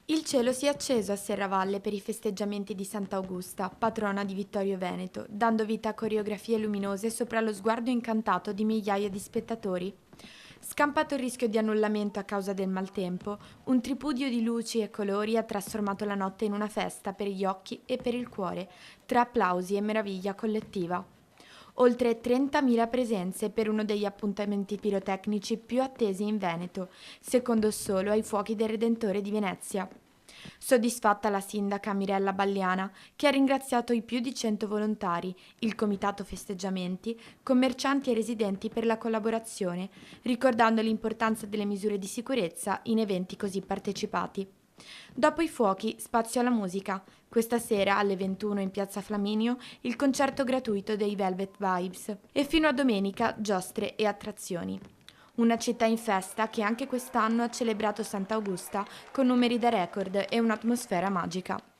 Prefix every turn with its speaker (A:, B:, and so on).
A: Il cielo si è acceso a Serravalle per i festeggiamenti di Sant'Augusta, patrona di Vittorio Veneto, dando vita a coreografie luminose sopra lo sguardo incantato di migliaia di spettatori. Scampato il rischio di annullamento a causa del maltempo, un tripudio di luci e colori ha trasformato la notte in una festa per gli occhi e per il cuore, tra applausi e meraviglia collettiva. Oltre 30.000 presenze per uno degli appuntamenti pirotecnici più attesi in Veneto, secondo solo ai Fuochi del Redentore di Venezia. Soddisfatta la sindaca Mirella Balliana, che ha ringraziato i più di 100 volontari, il comitato festeggiamenti, commercianti e residenti per la collaborazione, ricordando l'importanza delle misure di sicurezza in eventi così partecipati. Dopo i fuochi, spazio alla musica. Questa sera alle 21 in Piazza Flaminio il concerto gratuito dei Velvet Vibes e fino a domenica giostre e attrazioni. Una città in festa che anche quest'anno ha celebrato Sant'Augusta con numeri da record e un'atmosfera magica.